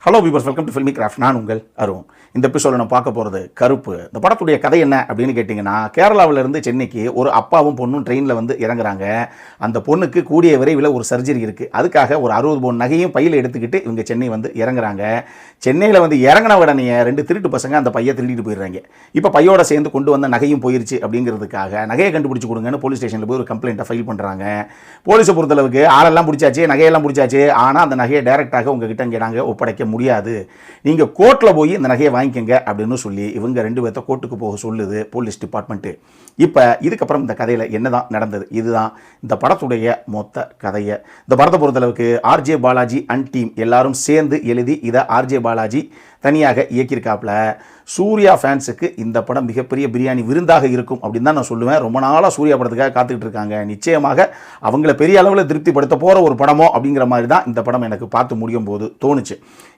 Hello viewers, welcome to filmi craft. நான் உங்கள் அருண். இந்த எபிசோட நான் பார்க்க போகிறது கருப்பு. இந்த படத்துடைய கதை என்ன அப்படின்னு கேட்டிங்கன்னா, கேரளாவிலிருந்து சென்னைக்கு ஒரு அப்பாவும் பொண்ணும் ட்ரெயினில் வந்து இறங்குறாங்க. அந்த பொண்ணுக்கு கூடிய விரைவில் ஒரு சர்ஜரி இருக்குது. அதுக்காக ஒரு 60 பவுன் நகையும் பையில் எடுத்துக்கிட்டு இவங்க சென்னை வந்து இறங்குறாங்க. சென்னையில் வந்து இறங்கின உடனே 2 திருட்டு பசங்க அந்த பையை திருடிட்டு போயிடுறாங்க. இப்போ பையோட சேர்ந்து கொண்டு வந்த நகையும் போயிருச்சு அப்படிங்கிறதுக்காக நகையை கண்டுபிடிச்சி கொடுங்கன்னு போலீஸ் ஸ்டேஷனில் போய் ஒரு கம்ப்ளைண்ட்டை ஃபைல் பண்ணுறாங்க. போலீஸை பொறுத்தளவுக்கு ஆளெல்லாம் பிடிச்சாச்சு, நகையெல்லாம் பிடிச்சாச்சு. ஆனால் அந்த நகையை டைரெக்டாக உங்ககிட்ட இங்கே நாங்கள் ஒப்படைக்க முடியாது, நீங்கள் கோர்ட்டில் போய் இந்த நகையை வாங்கிக்கங்க அப்படின்னு சொல்லி இவங்க 2 பேர்த்த கோர்ட்டுக்கு போக சொல்லுது போலீஸ் டிபார்ட்மெண்ட்டு. இப்போ இதுக்கப்புறம் இந்த கதையில் என்னதான் நடந்தது, இதுதான் இந்த படத்துடைய மொத்த கதையை. இந்த படத்தை பொறுத்தளவுக்கு ஆர்ஜே பாலாஜி அண்ட் டீம் எல்லாரும் சேர்ந்து எழுதி இதை ஆர்ஜே பாலாஜி தனியாக இயக்கியிருக்காப்புல. சூர்யா ஃபேன்ஸுக்கு இந்த படம் மிகப்பெரிய பிரியாணி விருந்தாக இருக்கும் அப்படின்னு தான் நான் சொல்லுவேன். ரொம்ப நாளாக சூர்யா படத்துக்காக காத்துக்கிட்டு இருக்காங்க. நிச்சயமாக அவங்கள பெரிய அளவில் திருப்திப்படுத்த போகிற ஒரு படமோ அப்படிங்கிற மாதிரி தான் இந்த படம் எனக்கு பார்த்து முடியும் போது தோணுச்சு.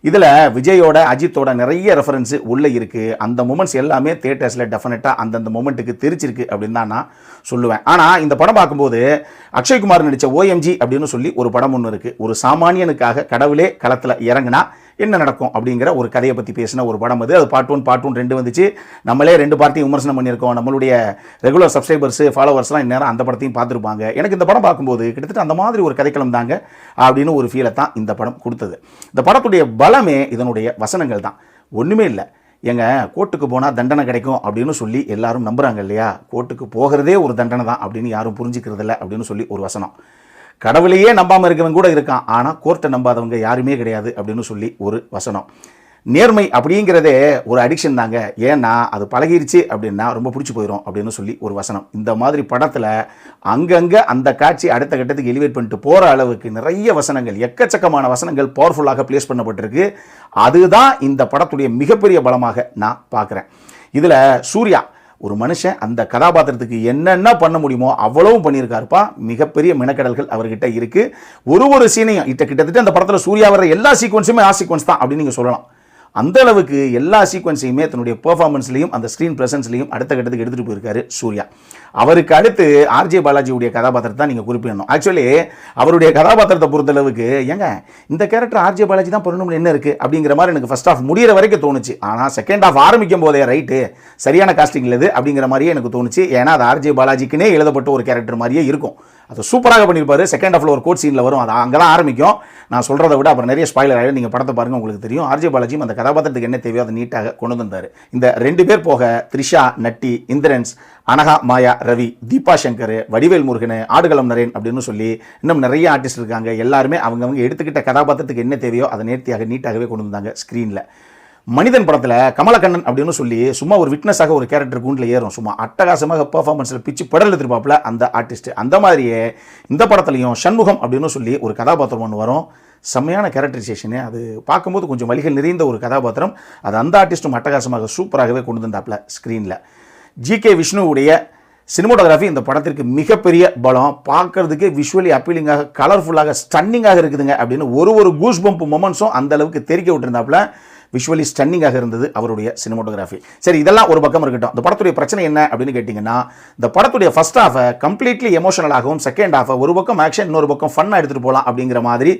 இதில் விஜயோட அஜித்தோட நிறைய ரெஃபரன்ஸு உள்ளே இருக்குது. அந்த மூமெண்ட்ஸ் எல்லாமே தியேட்டர்ஸில் டெஃபினட்டாக அந்தந்த மூமெண்ட்டுக்கு தெரிச்சிருக்கு அப்படின்னு தான் நான் சொல்லுவேன். ஆனால் இந்த படம் பார்க்கும்போது அக்ஷய்குமார் நடித்த ஓஎம்ஜி அப்படின்னு சொல்லி ஒரு படம் ஒன்று இருக்குது. ஒரு சாமானியனுக்காக கடவுளே களத்தில் இறங்கினா என்ன நடக்கும் அப்படிங்கிற ஒரு கதையை பற்றி பேசின ஒரு படம் அது. பார்ட் 1 பார்ட் 2 வந்துச்சு. நம்மளே 2 பார்ட்டையும் விமர்சனம் பண்ணியிருக்கோம். நம்மளுடைய ரெகுலர் சப்ஸ்கிரைபர்ஸு ஃபாலோவர்ஸ்லாம் இந்நேரம் அந்த படத்தையும் பார்த்துருப்பாங்க. எனக்கு இந்த படம் பார்க்கும்போது கிட்டத்தட்ட அந்த மாதிரி ஒரு கதைக்களம் தாங்க அப்படின்னு ஒரு ஃபீலை தான் இந்த படம் கொடுத்தது. இந்த படத்துடைய பலமே இதனுடைய வசனங்கள் தான். ஒன்றுமே இல்லை, எங்க கோர்ட்டுக்கு போனால் தண்டனை கிடைக்கும் அப்படின்னு சொல்லி எல்லாரும் நம்புகிறாங்க இல்லையா. கோர்ட்டுக்கு போகிறதே ஒரு தண்டனை தான் அப்படின்னு யாரும் புரிஞ்சுக்கிறதில்ல அப்படின்னு சொல்லி ஒரு வசனம். கடவுளையே நம்பாமல் இருக்கவங்க கூட இருக்கான், ஆனால் கோர்ட்டை நம்பாதவங்க யாருமே கிடையாது அப்படின்னு சொல்லி ஒரு வசனம். நேர்மை அப்படிங்கிறதே ஒரு அடிக்ஷன் தாங்க, ஏன்னா அது பழகிருச்சு அப்படின்னா ரொம்ப பிடிச்சி போயிடும் அப்படின்னு சொல்லி ஒரு வசனம். இந்த மாதிரி படத்தில் அங்கங்கே அந்த காட்சி அடுத்த கட்டத்துக்கு எலிவேட் பண்ணிட்டு போகிற அளவுக்கு நிறைய வசனங்கள், எக்கச்சக்கமான வசனங்கள் பவர்ஃபுல்லாக பிளேஸ் பண்ணப்பட்டிருக்கு. அதுதான் இந்த படத்துடைய மிகப்பெரிய பலமாக நான் பார்க்குறேன். இதில் சூர்யா ஒரு மனுஷன் அந்த கதாபாத்திரத்துக்கு என்னென்ன பண்ண முடியுமோ அவ்வளவும் பண்ணியிருக்காருப்பா. மிகப்பெரிய மெனக்கடல்கள் அவர்கிட்ட இருக்குது. ஒரு சீனையும் கிட்டத்தட்ட அந்த படத்தில் சூர்யா வர எல்லா சீக்வன்ஸுமே சீக்வன்ஸ் தான் அப்படின்னு நீங்கள் சொல்லலாம். அந்த அளவுக்கு எல்லா சீக்வன்ஸையுமே தன்னுடைய பெர்ஃபார்மன்ஸ்லையும் அந்த ஸ்க்ரீன் ப்ரெசன்ஸ்லையும் அடுத்த கட்டத்துக்கு எடுத்துகிட்டு போயிருக்காரு சூர்யா. அவருக்கு அடுத்து ஆர்ஜே பாலாஜியுடைய கதாபாத்திரத்தை தான் நீங்கள் குறிப்பிடணும். ஆக்சுவலி அவருடைய கதாபாத்திரத்தை பொறுத்தளவுக்கு ஏங்க இந்த கேரக்டர் ஆர்ஜே பாலாஜி தான் பண்ணணும்னு என்ன இருக்குது அப்படிங்கிற மாதிரி எனக்கு ஃபர்ஸ்ட் ஆஃப் முடிகிற வரைக்கும் தோணுச்சு. ஆனால் செகண்ட் ஆஃப் ஆரம்பிக்கும் போதே ரைட்டு சரியான காஸ்டிங் இல்லை அப்படிங்கிற மாதிரியே எனக்கு தோணுச்சு. ஏன்னா அது ஆர்ஜே பாலாஜிக்குனே எழுதப்பட்ட ஒரு கேரக்டர் மாதிரியே இருக்கும். அது சூப்பராக பண்ணியிருப்பாரு. செகண்ட் ஆஃபில் ஒரு கோட் சீனில் வரும், அது அங்கே தான் ஆரம்பிக்கும். நான் சொல்கிறத விட அப்புறம் நிறைய ஸ்பாயிலர் ஆகிடும். நீங்கள் படத்தை பாருங்கள், உங்களுக்கு தெரியும். ஆர்ஜே பாலாஜியும் அந்த கதாபாத்திரத்துக்கு என்ன தேவையோ அதை நீட்டாக கொண்டு வந்தார். இந்த 2 பேர் போக த்ரிஷா, நட்டி, இந்திரன்ஸ், அனகா, மாயா, ரவி, தீபா சங்கர், வடிவேல் முருகன், ஆடுகளம் நரேன் அப்படின்னு சொல்லி இன்னும் நிறைய ஆர்டிஸ்ட் இருக்காங்க. எல்லாருமே அவங்கவங்க எடுத்துக்கிட்ட கதாபாத்திரத்துக்கு என்ன தேவையோ அதை நேர்த்தியாக நீட்டாகவே கொண்டு வந்தாங்க ஸ்க்ரீனில். மனிதன் படத்தில் கமலக்கண்ணன் அப்படின்னு சொல்லி சும்மா ஒரு விட்னஸாக ஒரு கேரக்டர் கூண்டில் ஏறும், சும்மா அட்டகாசமாக பெர்ஃபார்மன்ஸில் பிச்சு படல் எடுத்துருப்பாப்புல அந்த ஆர்டிஸ்ட். அந்த மாதிரியே இந்த படத்துலையும் சண்முகம் அப்படின்னு சொல்லி ஒரு கதாபாத்திரம் ஒன்று வரும். செம்மையான கேரக்டரைசேஷனு, அது பார்க்கும்போது கொஞ்சம் வலிகள் நிறைந்த ஒரு கதாபாத்திரம். அது அந்த ஆர்டிஸ்ட்டும் அட்டகாசமாக சூப்பராகவே கொண்டு வந்தாப்புல ஸ்க்ரீனில். ஜிகே விஷ்ணுவுடைய சினிமோட்டோகிராஃபி இந்த படத்திற்கு மிகப்பெரிய பலம். பார்க்கறதுக்கு விஷுவலி அப்பீலிங்காக, கலர்ஃபுல்லாக, ஸ்டன்னிங்காக இருக்குதுங்க அப்படின்னு ஒரு கூஸ் பம்ப் மொமெண்ட்ஸும் அந்த அளவுக்கு தெரிக்க விட்டுருந்தாப்புல. விஷுவலி ஸ்டன்னிங்காக இருந்தது அவருடைய சினிமோட்டோகிராஃபி. சரி, இதெல்லாம் ஒரு பக்கம் இருக்கட்டும். இந்த படத்துடைய பிரச்சனை என்ன அப்படின்னு கேட்டிங்கன்னா, இந்த படத்துடைய ஃபர்ஸ்ட் ஹாஃபை கம்ப்ளீட்லி எமோஷனலாகவும், செகண்ட் ஹாஃபை ஒரு பக்கம் ஆக்ஷன் இன்னொரு பக்கம் ஃபன்னாக எடுத்துகிட்டு போகலாம் அப்படிங்கிற மாதிரி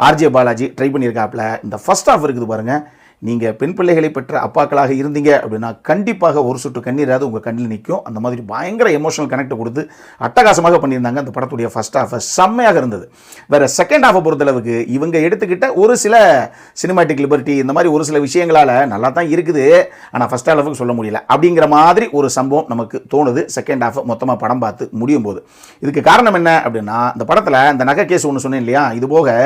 ஆர்ஜே பாலாஜி ட்ரை பண்ணியிருக்காப்புல. இந்த ஃபர்ஸ்ட் ஹாஃப் இருக்குது பாருங்கள், நீங்கள் பெண் பிள்ளைகளை பெற்ற அப்பாக்களாக இருந்தீங்க அப்படின்னா கண்டிப்பாக ஒரு சொட்டு கண்ணீராது உங்கள் கண்ணில் நிற்கும். அந்த மாதிரி பயங்கர எமோஷனல் கனெக்ட் கொடுத்து அட்டகாசமாக பண்ணியிருந்தாங்க. அந்த படத்துடைய ஃபர்ஸ்ட் ஹாஃபை செம்மையாக இருந்தது. வேறு செகண்ட் ஹாஃபை பொறுத்தளவுக்கு இவங்க எடுத்துக்கிட்ட ஒரு சில சினிமாட்டிக் லிபர்ட்டி, இந்த மாதிரி ஒரு சில விஷயங்களால் நல்லா தான் இருக்குது, ஆனால் ஃபர்ஸ்ட் ஹாஃபுக்கு சொல்ல முடியல அப்படிங்கிற மாதிரி ஒரு சம்பவம் நமக்கு தோணுது செகண்ட் ஹாஃபை மொத்தமாக படம் பார்த்து முடியும் போது. இதுக்கு காரணம் என்ன அப்படின்னா, இந்த படத்தில் இந்த நகை கேஸ் ஒன்று சொன்னேன் இல்லையா, இது போக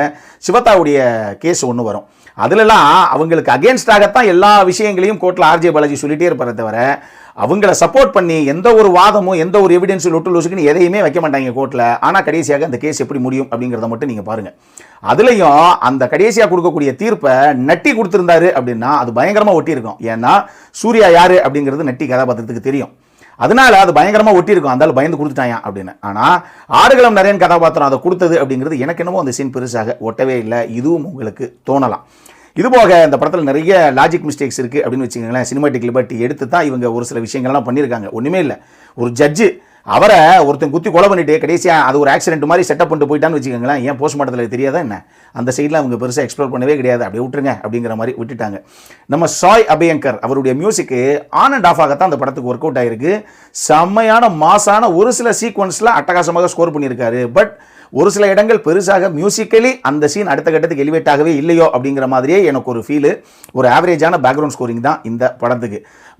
சிவதாவுடைய கேஸ் ஒன்று வரும். அதுலலாம் அவங்களுக்கு அகேன்ஸ்டாகத்தான் எல்லா விஷயங்களையும் கோர்ட்டில் ஆர்ஜே பாலாஜி சொல்லிட்டே இருப்பாரே தவிர அவங்கள சப்போர்ட் பண்ணி எந்த ஒரு வாதமும் எந்த ஒரு எவிடன்ஸ் லொட்டு லொசுக்குன்னு எதையுமே வைக்க மாட்டாங்க கோர்ட்டில். ஆனால் கடைசியாக அந்த கேஸ் எப்படி முடியும் அப்படிங்கிறத மட்டும் நீங்கள் பாருங்கள். அதுலேயும் அந்த கடைசியாக கொடுக்கக்கூடிய தீர்ப்பை நட்டி கொடுத்துருந்தாரு அப்படின்னா அது பயங்கரமாக ஒட்டி இருக்கும். ஏன்னா சூர்யா யார் அப்படிங்கிறது நட்டி கதாபாத்திரத்துக்கு தெரியும், அதனால அது பயங்கரமாக ஒட்டியிருக்கும். அந்த பயந்து கொடுத்துட்டாயா அப்படின்னு. ஆனால் ஆடுகளம் நரேன் கதாபாத்திரம் அதை கொடுத்தது அப்படிங்கிறது எனக்கு என்னமோ அந்த சீன் பெருசாக ஒட்டவே இல்லை. இதுவும் உங்களுக்கு தோணலாம். இதுபோக இந்த படத்தில் நிறைய லாஜிக் மிஸ்டேக்ஸ் இருக்குது அப்படின்னு வச்சுக்கோங்களேன். சினிமாட்டிக் லிபர்ட்டி எடுத்து தான் இவங்க ஒரு சில விஷயங்கள்லாம் பண்ணியிருக்காங்க. ஒன்றுமே இல்லை, ஒரு ஜட்ஜு அவரை ஒருத்தன் குத்தி கொலை பண்ணிட்டு கடைசியாக அது ஒரு ஆக்சிடென்ட் மாதிரி செட்டப் பண்ணிட்டு போயிட்டான்னு வச்சுக்கோங்களேன். ஏன் போஸ்ட்மார்ட்டத்தில் தெரியாதா என்ன? அந்த சைடில் அவங்க பெருசாக எக்ஸ்ப்ளோர் பண்ணவே கிடையாது, அப்படியே விட்டுருங்க அப்படிங்கிற மாதிரி விட்டுட்டாங்க. நம்ம சாய் அபயங்கர் அவருடைய மியூசிக்கு ஆன் அண்ட் ஆஃப் ஆகத்தான் அந்த படத்துக்கு ஒர்க் அவுட் ஆகிருக்கு. செம்மையான மாசான ஒரு சில சீக்வன்ஸில் அட்டகாசமாக ஸ்கோர் பண்ணியிருக்காரு. பட் ஒரு சில இடங்கள் பெருசாக மியூசிக்கலி அந்த சீன் அடுத்த கட்டத்துக்கு எலிவேட் ஆகவே இல்லையோ அப்படிங்கிற மாதிரியே எனக்கு ஒரு ஃபீலு. ஒரு ஆவரேஜான பேக்ரவுண்ட் ஸ்கோரிங் தான் இந்த படத்துக்கு.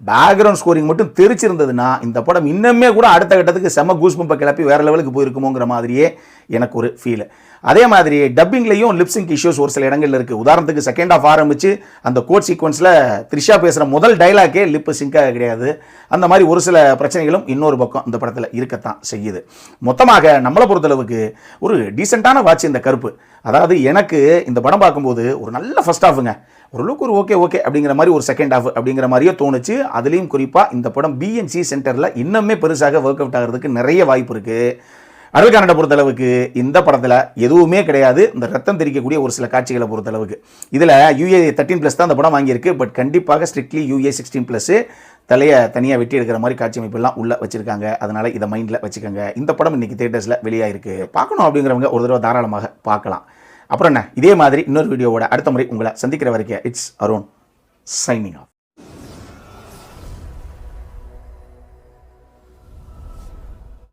பேக்ரவுண்ட் ஸ்கோரிங் மட்டும் தெரிச்சிருந்ததுன்னா இந்த படம் இன்னுமே கூட அடுத்த கட்டத்துக்கு செம்ம கூஸ்பம்பை கிளப்பி வேற லெவலுக்கு போயிருக்குமோங்கிற மாதிரியே எனக்கு ஒரு ஃபீல். அதே மாதிரி டப்பிங்லையும் லிப்சிங்க் இஷ்யூஸ் ஒரு சில இடங்கள்ல இருக்குது. உதாரணத்துக்கு செகண்ட் ஆஃப் ஆரம்பித்து அந்த கோட் சீக்வன்ஸில் த்ரிஷா பேசுகிற முதல் டைலாக்கே லிப் சிங்காக கிடையாது. அந்த மாதிரி ஒரு சில பிரச்சனைகளும் இன்னொரு பக்கம் இந்த படத்தில் இருக்கத்தான் செய்யுது. மொத்தமாக நம்மளை பொறுத்தளவுக்கு ஒரு டீசெண்டான வாட்ச் இந்த கருப்பு. அதாவது எனக்கு இந்த படம் பார்க்கும்போது ஒரு நல்ல ஃபர்ஸ்ட் ஹாஃபுங்க, ஓரளவுக்கு ஒரு ஓகே அப்படிங்கிற மாதிரி ஒரு செகண்ட் ஹாஃப் அப்படிங்கிற மாதிரியே தோணுச்சு. அதுலேயும் குறிப்பாக இந்த படம் பிஎன்சி சென்டரில் இன்னுமே பெருசாக ஒர்க் அவுட் ஆகிறதுக்கு நிறைய வாய்ப்பு இருக்குது. அடல் கன்னட பொறுத்தளவுக்கு இந்த படத்தில் எதுவுமே கிடையாது. இந்த ரத்தம் தெரிக்கக்கூடிய ஒரு சில காட்சிகளை பொறுத்தளவுக்கு இதில் UA 13+ தான் இந்த படம் வாங்கியிருக்கு. பட் கண்டிப்பாக ஸ்ட்ரிக்ட்லி UA 16+. தலையை தனியாக வெட்டி எடுக்கிற மாதிரி காட்சி அமைப்பெல்லாம் உள்ளே வச்சுருக்காங்க. அதனால் இதை மைண்டில் வச்சுக்கோங்க. இந்த படம் இன்றைக்கி தியேட்டர்ஸில் வெளியாயிருக்கு. பார்க்கணும் அப்படிங்கிறவங்க ஒரு தடவை தாராளமாக பார்க்கலாம். அப்புறம் என்ன, இதே மாதிரி இன்னொரு வீடியோவோட அடுத்த முறை உங்களை சந்திக்கிற வரைக்கும் இட்ஸ் அருண் சைனிங் ஆஃப்.